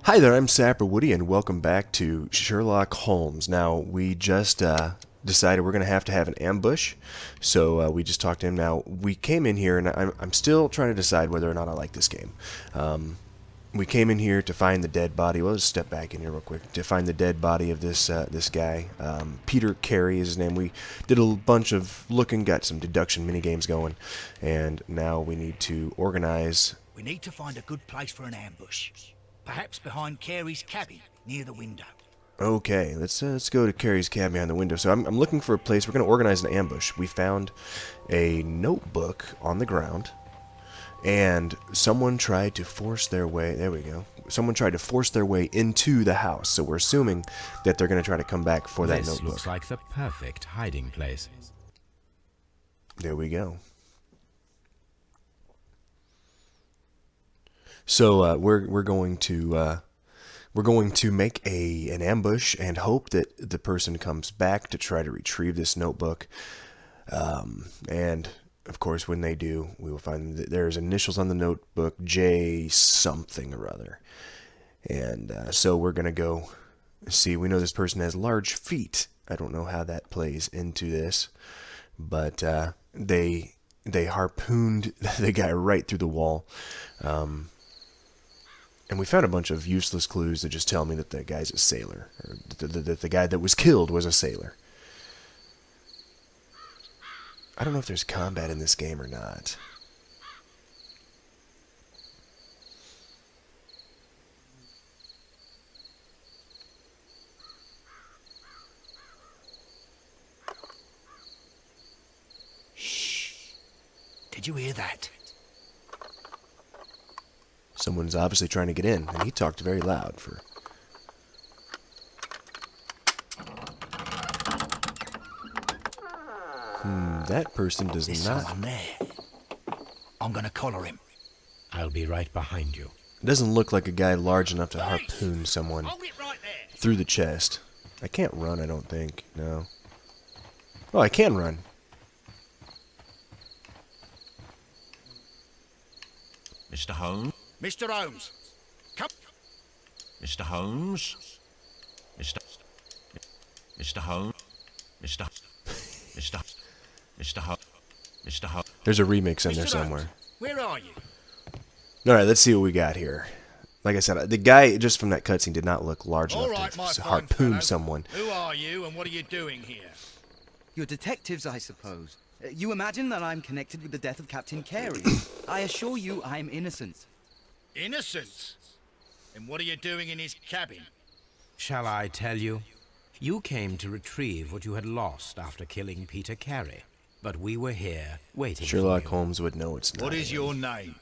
Hi there, I'm Sapper Woody, and welcome back to Sherlock Holmes. Now, we just decided we're going to have an ambush, so we just talked to him. Now, we came in here, and I'm still trying to decide whether or not I like this game. We came in here to find the dead body. Well, let's step back in here real quick. To find the dead body of this this guy. Peter Carey is his name. We did a bunch of looking, got some deduction mini-games going, and now we need to organize. We need to find a good place for an ambush. Perhaps behind Carey's cabin, near the window. Okay, let's go to Carey's cabin behind the window. So I'm looking for a place. We're going to organize an ambush. We found a notebook on the ground, and someone tried to force their way. There we go. Someone tried to force their way into the house. So we're assuming that they're going to try to come back for that notebook. This looks like the perfect hiding place. There we go. So we're going to make an ambush and hope that the person comes back to try to retrieve this notebook. And of course, when they do, we will find that there's initials on the notebook, J something or other. And so we're gonna go see. We know this person has large feet. I don't know how that plays into this, but they harpooned the guy right through the wall. And we found a bunch of useless clues that just tell me that the guy's a sailor, or that the guy that was killed was a sailor. I don't know if there's combat in this game or not. Shh! Did you hear that? Someone's obviously trying to get in, and he talked very loud for... that person does There's not... someone there. I'm gonna collar him. I'll be right behind you. It doesn't look like a guy large enough to harpoon someone Hold it right there. through the chest. I can't run, I don't think. No. Oh, I can run. Mr. Holmes? Mr. Holmes, come. Mr. Holmes? Mr. Holmes? Mr. Holmes? Mr. Holmes? There's a remix in Mr. there Holmes, somewhere. where are you? Alright, let's see what we got here. Like I said, the guy just from that cutscene did not look large All enough right, my to fine harpoon fellow. someone. Who are you and what are you doing here? You're detectives, I suppose. You imagine that I'm connected with the death of Captain Carey. I assure you I'm innocent. Innocent? And what are you doing in his cabin? Shall I tell you? You came to retrieve what you had lost after killing Peter Carey. But we were here, waiting Sherlock for you. Holmes would know it's not. What is him. your name?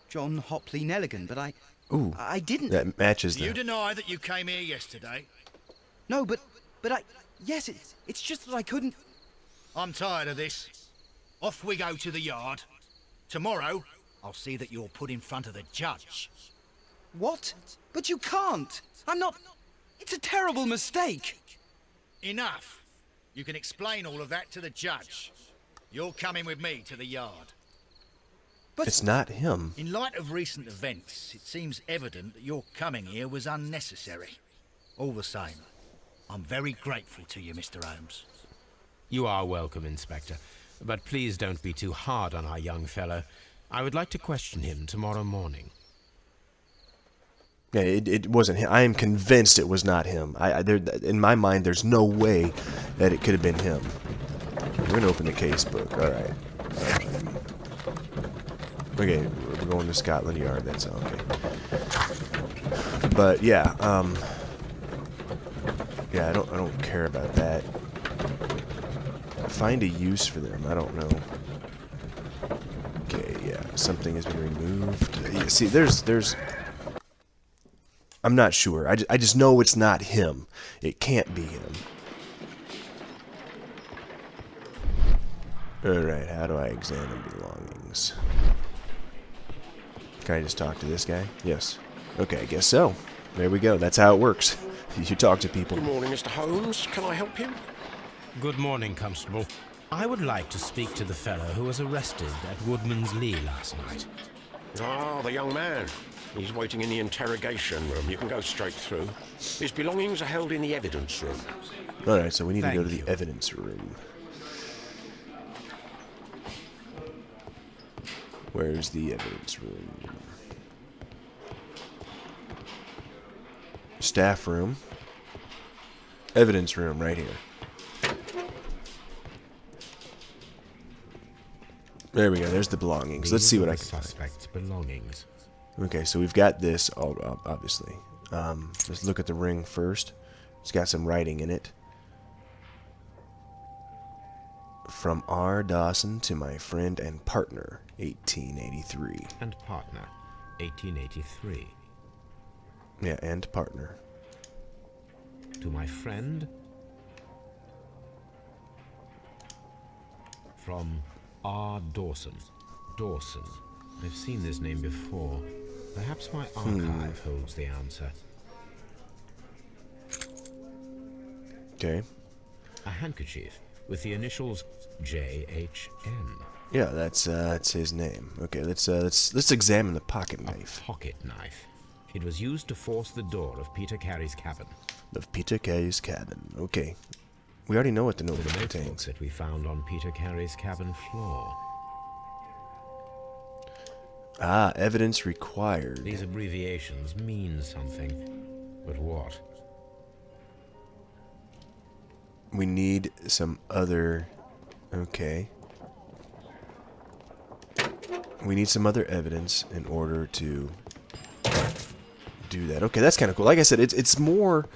John Hopley Nelligan, but Ooh, I didn't. that matches Do you the... deny that you came here yesterday? No, but yes, it's just that I couldn't. I'm tired of this. Off we go to the yard. Tomorrow, I'll see that you're put in front of the judge. What? But you can't. I'm not. It's a terrible mistake. Enough. You can explain all of that to the judge. You're coming with me to the yard. But It's not him. In light of recent events, it seems evident that your coming here was unnecessary. All the same, I'm very grateful to you, Mr. Holmes. You are welcome, Inspector. But please don't be too hard on our young fellow. I would like to question him tomorrow morning. Yeah, it wasn't him. I am convinced it was not him. In my mind, there's no way that it could have been him. We're going to open the case book. All right. Okay, we're going to Scotland Yard. That's okay. But yeah, yeah, I don't care about that. Find a use for them. I don't know. Okay, yeah, something has been removed. Yeah, see, there's. I'm not sure. I just know it's not him. It can't be him. Alright, how do I examine belongings? Can I just talk to this guy? Yes. Okay, I guess so. There we go. That's how it works. You talk to people. Good morning, Mr. Holmes. Can I help you? Good morning, Constable. I would like to speak to the fellow who was arrested at Woodman's Lee last night. Ah, the young man. He's waiting in the interrogation room. You can go straight through. His belongings are held in the evidence room. Alright, so we need to go to Thank the you. evidence room. Where's the evidence room? Staff room. Evidence room right here. There we go. There's the belongings. Let's see what I can find. Suspect's belongings. Okay, so we've got this, obviously. Let's look at the ring first. It's got some writing in it. From R. Dawson to my friend and partner, 1883. And partner, 1883. Yeah, and partner. To my friend. From R. Dawson. Dawson. I've seen this name before. Perhaps my archive holds the answer. Okay. A handkerchief with the initials J.H.N. Yeah, that's his name. Okay, let's examine the pocket knife Pocket knife. It was used to force the door of Peter Carey's cabin. of Peter Carey's cabin. Okay, we already know what the The notebook notebooks contains. that we found on Peter Carey's cabin floor. Ah, evidence required. These abbreviations mean something. But what? We need some other. Okay. We need some other evidence in order to do that. Okay, that's kind of cool. Like I said, it's more.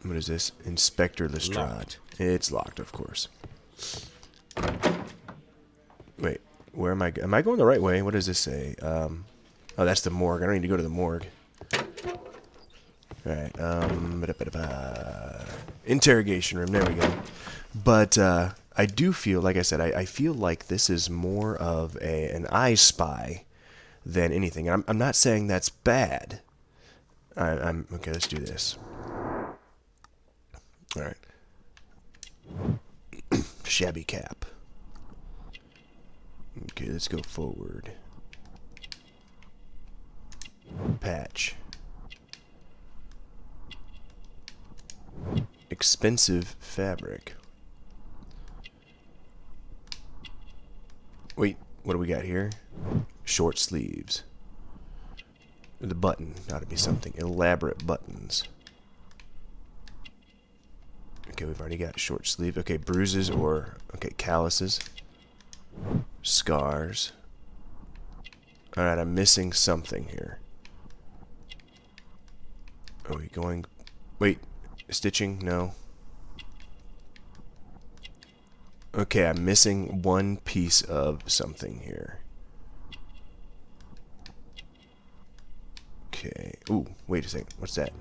What is this? Inspector Lestrade. Locked. It's locked, of course. Wait, where am I? Am I going the right way? What does this say? Oh, that's the morgue. I don't need to go to the morgue. All right. Interrogation room. There we go. But I do feel, like I said, I feel like this is more of an I Spy than anything. I'm not saying that's bad. I'm okay. Let's do this. All right. Shabby cap. Okay, let's go forward. Patch. Expensive fabric. Wait, what do we got here? Short sleeves. The button ought to be something. Elaborate buttons. Okay, we've already got short sleeve. Okay, bruises or... Okay, calluses. Scars. Alright, I'm missing something here. Are we going... Wait, stitching? No. Okay, I'm missing one piece of something here. Okay. Ooh, wait a second. What's that?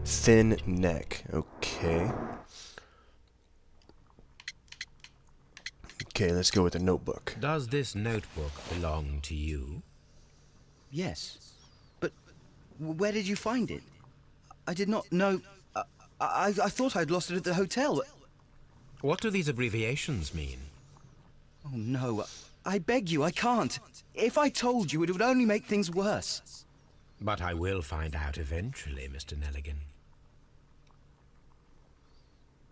Thin neck. Okay. Okay, let's go with the notebook. Does this notebook belong to you? Yes. But where did you find it? I did not know... I thought I'd lost it at the hotel. What do these abbreviations mean? Oh, no. I beg you, I can't. If I told you, it would only make things worse. But I will find out eventually, Mr. Nelligan.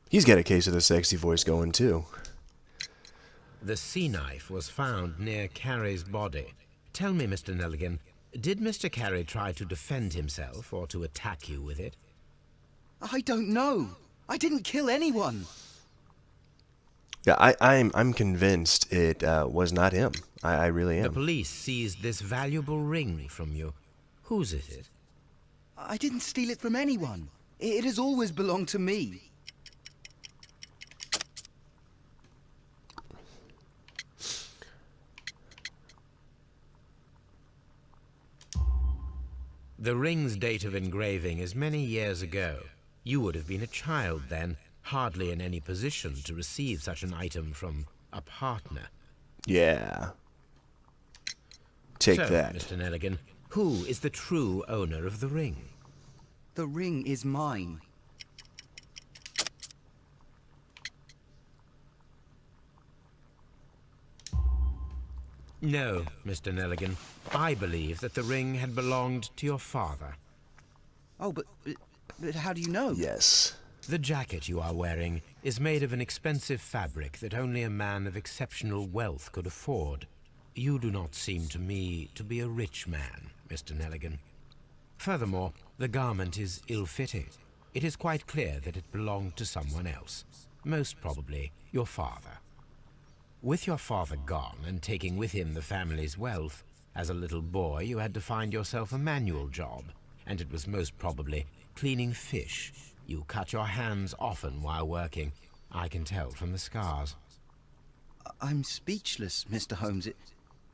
He's got a case of the sexy voice going, too. The sea knife was found near Carey's body. Tell me, Mr. Nelligan, did Mr. Carey try to defend himself or to attack you with it? I don't know. I didn't kill anyone. Yeah, I'm convinced it was not him. I really The am. police seized this valuable ring from you. Whose is it? I didn't steal it from anyone. It has always belonged to me. The ring's date of engraving is many years ago. You would have been a child then, hardly in any position to receive such an item from a partner. Yeah. Take So, that. Mr. Nelligan, who is the true owner of the ring? The ring is mine. No, Mr. Nelligan. I believe that the ring had belonged to your father. Oh, but how do you know? Yes. The jacket you are wearing is made of an expensive fabric that only a man of exceptional wealth could afford. You do not seem to me to be a rich man, Mr. Nelligan. Furthermore, the garment is ill-fitting. It is quite clear that it belonged to someone else, most probably your father. With your father gone and taking with him the family's wealth, as a little boy you had to find yourself a manual job, and it was most probably cleaning fish. You cut your hands often while working. I can tell from the scars. I'm speechless, Mr. Holmes.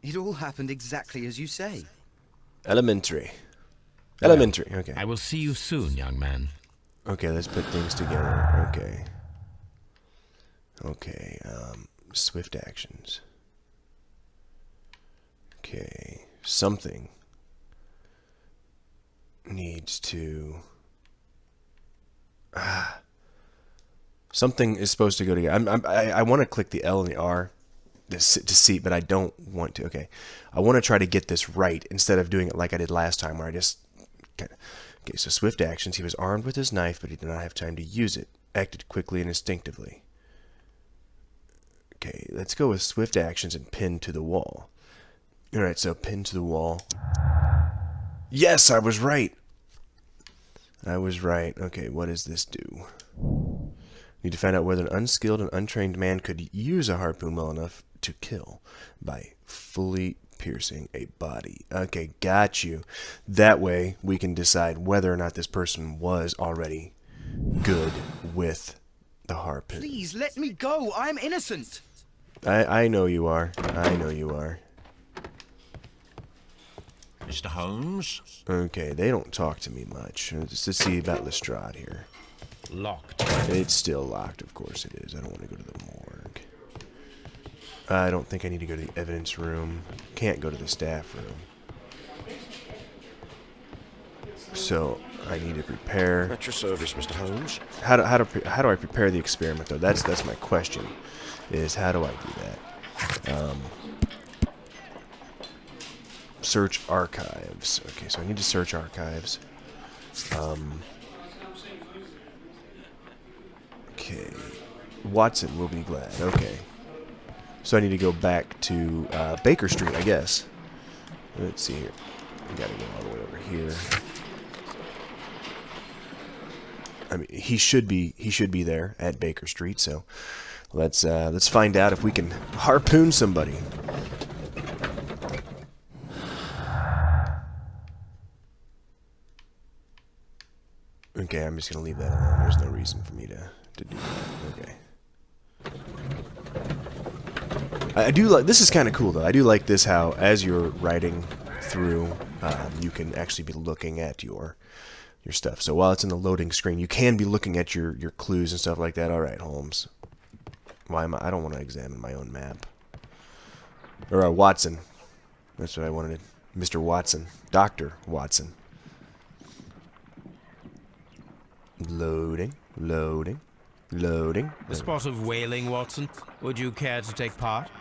It all happened exactly as you say. Elementary. Elementary, okay. I will see you soon, young man. Okay, let's put things together. Okay. Okay, swift actions. Okay, something needs to... something is supposed to go together. I want to click the L and the R to see, but I don't want to. Okay, I want to try to get this right instead of doing it like I did last time, where I just... Okay, so swift actions. He was armed with his knife, but he did not have time to use it. Acted quickly and instinctively. Okay, let's go with swift actions and pin to the wall. Alright, so pin to the wall. Yes, I was right! I was right. Okay, what does this do? Need to find out whether an unskilled and untrained man could use a harpoon well enough to kill by fully piercing a body. Okay, got you. That way we can decide whether or not this person was already good with the harpoon. Please, let me go. I'm innocent. I know you are. I know you are. Mr. Holmes? Okay, they don't talk to me much. Just to see about Lestrade here. Locked. It's still locked, of course it is. I don't want to go to the morgue. I don't think I need to go to the evidence room. Can't go to the staff room. So, I need to prepare... At your service, Mr. Holmes. How do I prepare the experiment, though? That's my question, is how do I do that? Search archives. Okay, so I need to search archives. Okay. Watson will be glad. Okay. So I need to go back to Baker Street, I guess. Let's see here. I gotta go all the way over here. I mean, he should be there at Baker Street. So let's find out if we can harpoon somebody. Okay, I'm just gonna leave that alone. There's no reason for me to do that. Okay. I do like, this is kind of cool though. I do like this, how as you're writing through, you can actually be looking at your stuff. So while it's in the loading screen, you can be looking at your clues and stuff like that. All right, Holmes. Why am I don't want to examine my own map. Or Watson. That's what I wanted. Mr. Watson. Dr. Watson. Loading, loading, loading. The spot of whaling, Watson. Would you care to take part?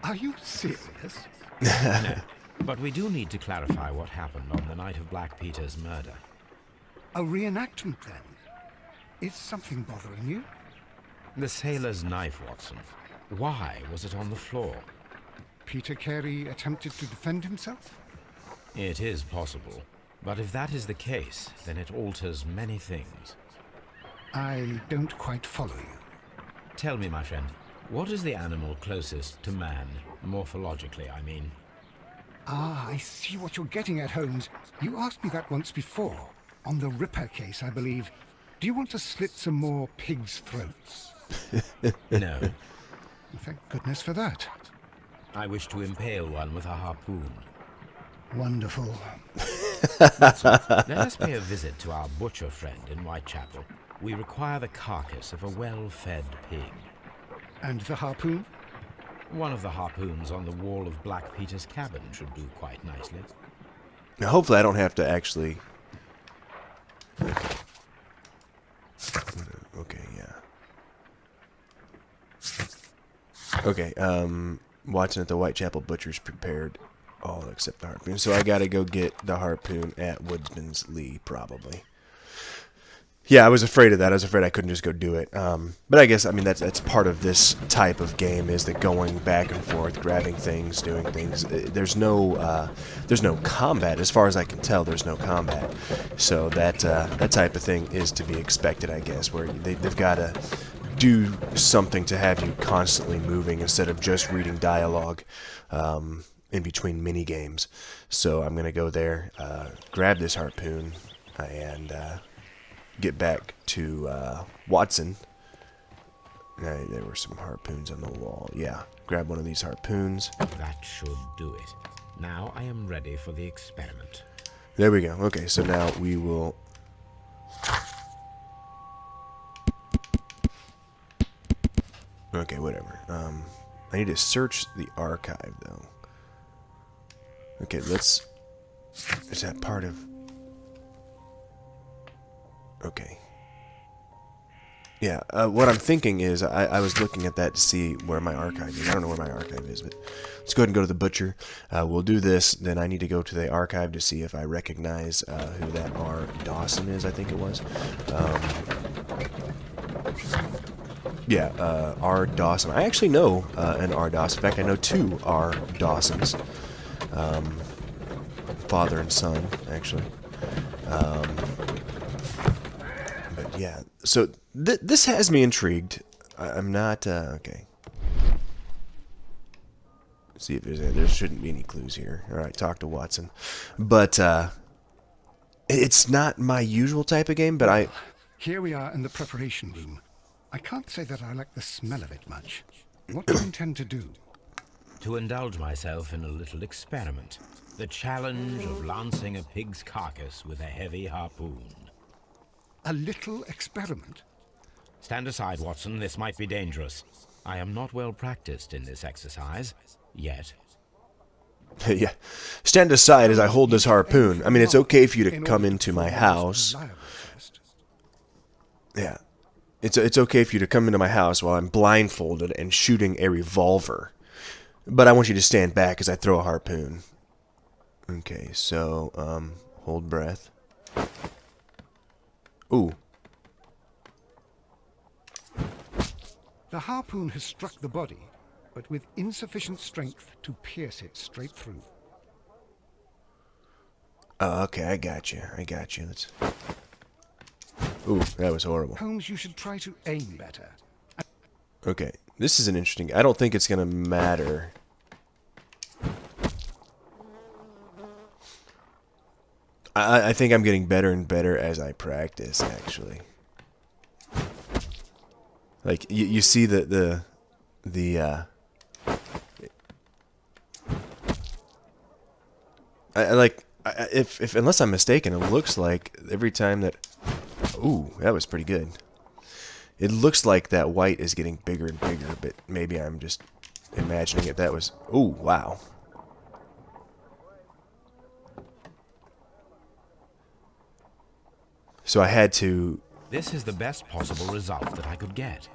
Are you serious? No. But we do need to clarify what happened on the night of Black Peter's murder. A reenactment, then? Is something bothering you? The sailor's knife, Watson. Why was it on the floor? Peter Carey attempted to defend himself? It is possible. But if that is the case, then it alters many things. I don't quite follow you. Tell me, my friend, what is the animal closest to man, morphologically, I mean? Ah, I see what you're getting at, Holmes. You asked me that once before. On the Ripper case, I believe. Do you want to slit some more pigs' throats? No. Thank goodness for that. I wish to impale one with a harpoon. Wonderful. Let us pay a visit to our butcher friend in Whitechapel. We require the carcass of a well-fed pig. And the harpoon? One of the harpoons on the wall of Black Peter's cabin should do quite nicely. Now, hopefully I don't have to actually... Okay, yeah. Okay, Watson at the Whitechapel Butcher's prepared all except the harpoon. So I gotta go get the harpoon at Woodsman's Lee, probably. Yeah, I was afraid of that. I was afraid I couldn't just go do it. But I guess, I mean, that's part of this type of game, is the going back and forth, grabbing things, doing things. There's no combat, as far as I can tell. There's no combat, so that type of thing is to be expected, I guess. Where they've got to do something to have you constantly moving instead of just reading dialogue in between mini games. So I'm gonna go there, grab this harpoon, and get back to Watson. There were some harpoons on the wall. Yeah, grab one of these harpoons. That should do it. Now I am ready for the experiment. There we go. Okay, so now we will... Okay, whatever. I need to search the archive, though. Okay, let's... Is that part of... Okay. Yeah, what I'm thinking is, I was looking at that to see where my archive is. I don't know where my archive is, but let's go ahead and go to the butcher. We'll do this, then I need to go to the archive to see if I recognize who that R. Dawson is, I think it was. Yeah, R. Dawson. I actually know an R. Dawson. In fact, I know two R. Dawsons. Father and son, actually. But yeah, so this has me intrigued. I'm not, okay. Let's see if there shouldn't be any clues here. Alright, talk to Watson. But, it's not my usual type of game, but Here we are in the preparation room. I can't say that I like the smell of it much. What do you intend to do? To indulge myself in a little experiment. The challenge of lancing a pig's carcass with a heavy harpoon. A little experiment? Stand aside, Watson. This might be dangerous. I am not well practiced in this exercise. Yet. Yeah. Stand aside as I hold this harpoon. I mean, it's okay for you to come into my house. Yeah. It's okay for you to come into my house while I'm blindfolded and shooting a revolver. But I want you to stand back as I throw a harpoon. Okay, so, hold breath. Ooh. The harpoon has struck the body, but with insufficient strength to pierce it straight through. Oh, okay, I got you. Let's... Ooh, that was horrible. Holmes, you should try to aim better. Okay, this is an interesting... I don't think it's gonna matter. I think I'm getting better and better as I practice, actually. Like, you see if unless I'm mistaken, it looks like every time that... Ooh, that was pretty good. It looks like that white is getting bigger and bigger, but maybe I'm just imagining it. That was... Ooh, wow. So I had to... This is the best possible result that I could get.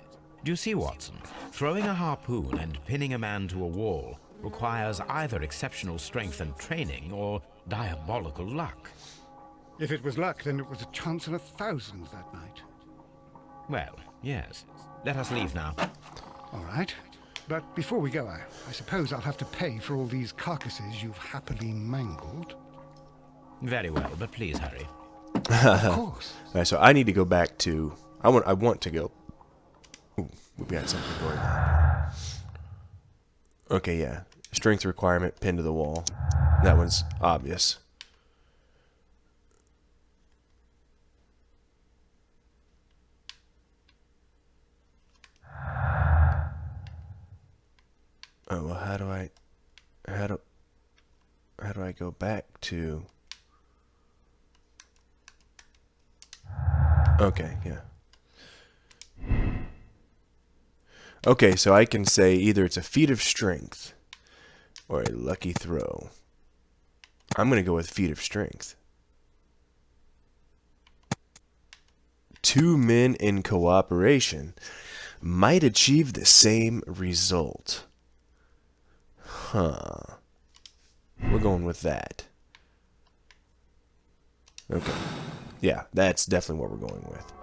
Do you see, Watson? Throwing a harpoon and pinning a man to a wall requires either exceptional strength and training or diabolical luck. If it was luck, then it was a chance in 1,000 that night. Well, yes. Let us leave now. All right. But before we go, I suppose I'll have to pay for all these carcasses you've happily mangled. Very well, but please hurry. Of course. All right, so I need to go back to... I want to go... Ooh, we've got something going on. Okay, yeah. Strength requirement, pinned to the wall. That one's obvious. Oh, well, how do I go back to... Okay, yeah. Okay, so I can say either it's a feat of strength or a lucky throw. I'm going to go with feat of strength. 2 men in cooperation might achieve the same result. Huh. We're going with that. Okay. Yeah, that's definitely what we're going with.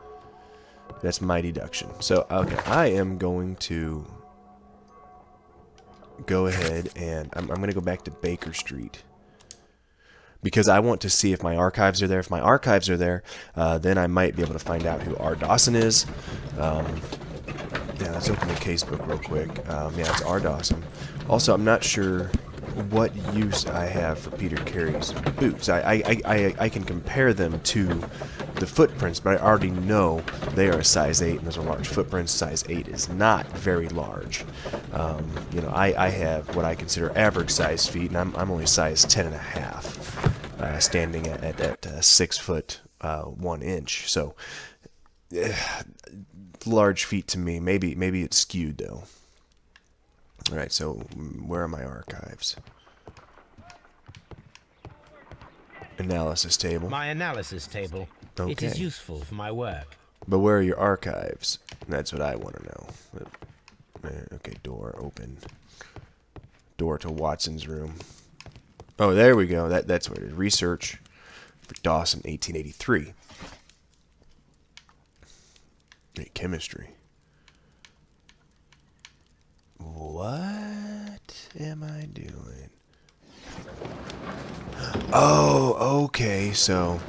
That's my deduction. So, okay, I am going to go ahead and I'm going to go back to Baker Street. Because I want to see if my archives are there. If my archives are there, then I might be able to find out who R. Dawson is. Yeah, let's open the casebook real quick. Yeah, it's R. Dawson. Also, I'm not sure what use I have for Peter Carey's boots. I can compare them to the footprints, but I already know they are a size 8, and those are large footprints. Size 8 is not very large. You know, I have what I consider average size feet, and I'm only size 10 and a half, standing at 6 foot 1 inch. So large feet to me. Maybe it's skewed though. All right, so where are my archives? Analysis table. My analysis table. Okay. It is useful for my work. But where are your archives? That's what I want to know. Okay, door open. Door to Watson's room. Oh, there we go. That's what it is. Research for Dawson, 1883. Hey, chemistry. What am I doing? Oh, okay. So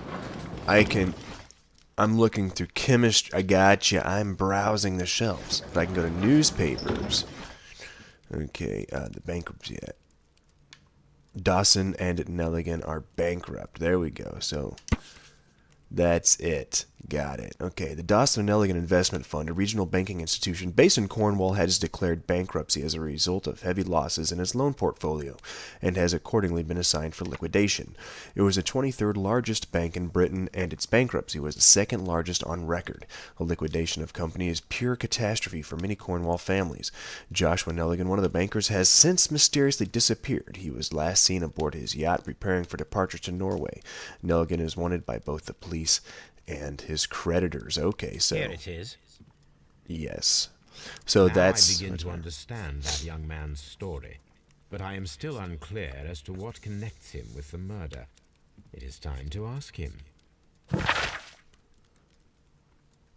I'm looking through chemistry. I gotcha. I'm browsing the shelves. If I can go to newspapers. Okay, the bankruptcy. Dawson and Nelligan are bankrupt. There we go. So that's it. Got it. Okay, the Dawson and Nelligan Investment Fund, a regional banking institution based in Cornwall, has declared bankruptcy as a result of heavy losses in its loan portfolio and has accordingly been assigned for liquidation. It was the 23rd largest bank in Britain, and its bankruptcy was the second largest on record. A liquidation of company is pure catastrophe for many Cornwall families. Joshua Nelligan, one of the bankers, has since mysteriously disappeared. He was last seen aboard his yacht preparing for departure to Norway. Nelligan is wanted by both the police and his creditors. Okay, so Here it is. yes. So Now that's I begin to understand that young man's story, but I am still unclear as to what connects him with the murder. It is time to ask him.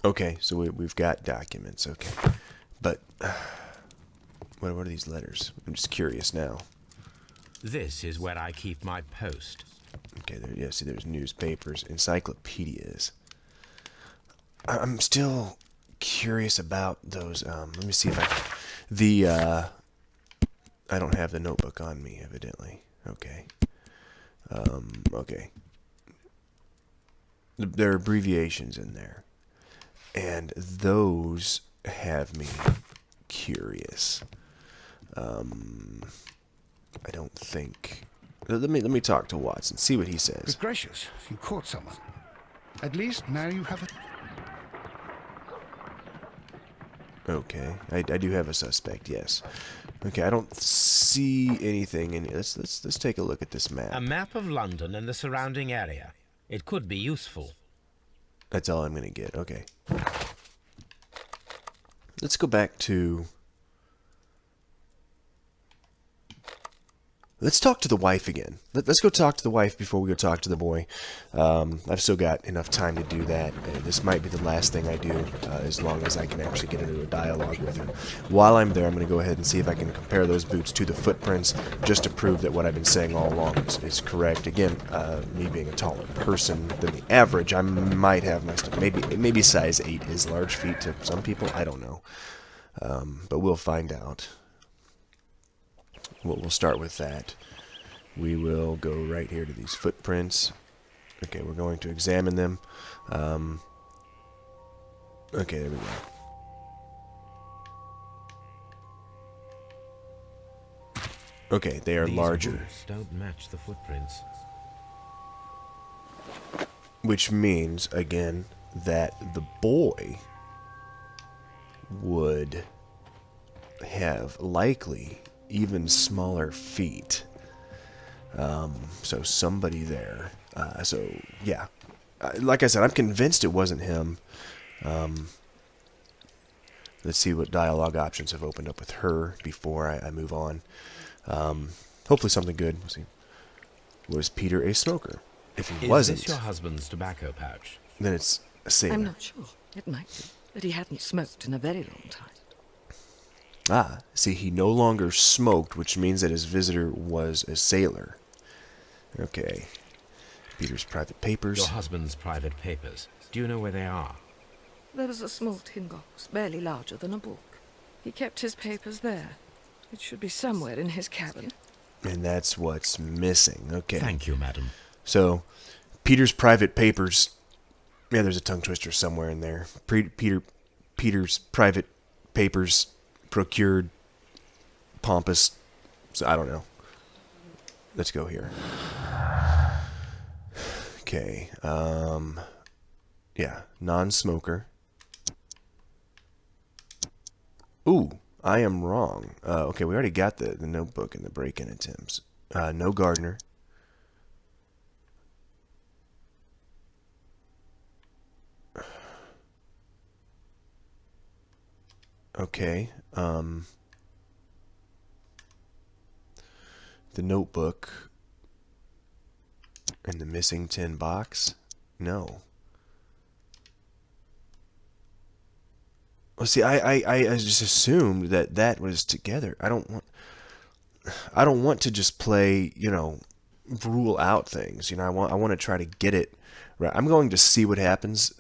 okay. So we've got documents. Okay, but what are these letters? I'm just curious now. This is where I keep my post. Okay, there. Yeah, see, there's newspapers, encyclopedias. I'm still curious about those. Let me see if I don't have the notebook on me, evidently. Okay. Okay. There are abbreviations in there, and those have me curious. I don't think. Let me talk to Watson, see what he says. Good gracious, you caught someone. At least now you have a... Okay, I do have a suspect, yes. Okay, I don't see anything in here. Let's take a look at this map. A map of London and the surrounding area. It could be useful. That's all I'm gonna get. Okay. Let's go back to... Let's talk to the wife again. Let's go talk to the wife before we go talk to the boy. I've still got enough time to do that. This might be the last thing I do, as long as I can actually get into a dialogue with her. While I'm there, I'm going to go ahead and see if I can compare those boots to the footprints, just to prove that what I've been saying all along is correct. Again, me being a taller person than the average, I might have my stuff. Maybe size 8 is large feet to some people. I don't know. But we'll find out. We'll start with that. We will go right here to these footprints. Okay, we're going to examine them. Okay, there we go. Okay, they are These larger. boots don't match the footprints. Which means, again, that the boy would have likely even smaller feet. So somebody there. So yeah, like I said, I'm convinced it wasn't him. Let's see what dialogue options have opened up with her before I move on. Hopefully something good. We'll see. Was Peter a smoker? If he Is wasn't, this your husband's tobacco pouch? then it's a sailor. I'm not sure. It might be, but he hadn't smoked in a very long time. Ah, see, he no longer smoked, which means that his visitor was a sailor. Okay. Peter's private papers. Your husband's private papers. Do you know where they are? There was a small tin box, barely larger than a book. He kept his papers there. It should be somewhere in his cabin. And that's what's missing. Okay. Thank you, madam. So, Peter's private papers. Yeah, there's a tongue twister somewhere in there. Peter's private papers procured pompous. So I don't know. Let's go here. Okay. Yeah, non-smoker. Ooh, I am wrong. Okay, we already got the notebook and the break-in attempts. No gardener. Okay. The notebook and the missing tin box. No. Well, see, I just assumed that that was together. I don't want to just play, rule out things. I want to try to get it right. I'm going to see what happens.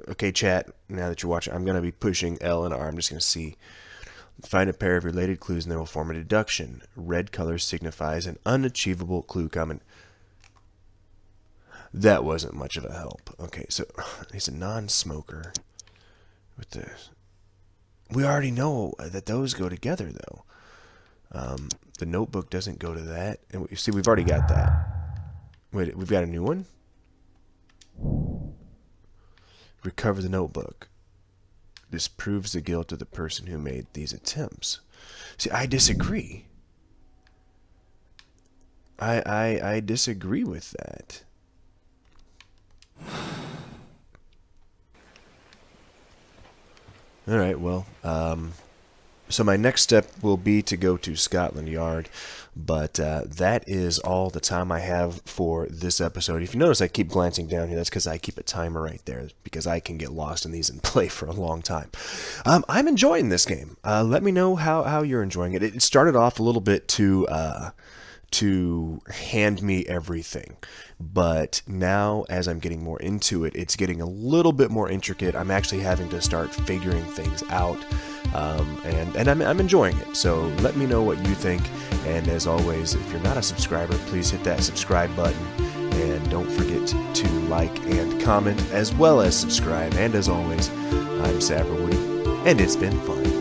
Okay, chat, now that you're watching, I'm going to be pushing L and R. I'm just going to see. Find a pair of related clues and they will form a deduction. Red color signifies an unachievable clue coming. That wasn't much of a help. Okay, so he's a non-smoker. With the... We already know that those go together, though. The notebook doesn't go to that. And see, we've already got that. Wait, we've got a new one? Recover the notebook. This proves the guilt of the person who made these attempts. See, I disagree. I disagree with that. All right, well, so my next step will be to go to Scotland Yard, but that is all the time I have for this episode. If you notice I keep glancing down here, that's because I keep a timer right there, because I can get lost in these and play for a long time. I'm enjoying this game. Let me know how you're enjoying it. It started off a little bit to hand me everything, but now as I'm getting more into it, it's getting a little bit more intricate. I'm actually having to start figuring things out, and I'm enjoying it. So let me know what you think, and as always, if you're not a subscriber, please hit that subscribe button, and don't forget to like and comment, as well as subscribe. And as always, I'm Sapper Woody, and it's been fun.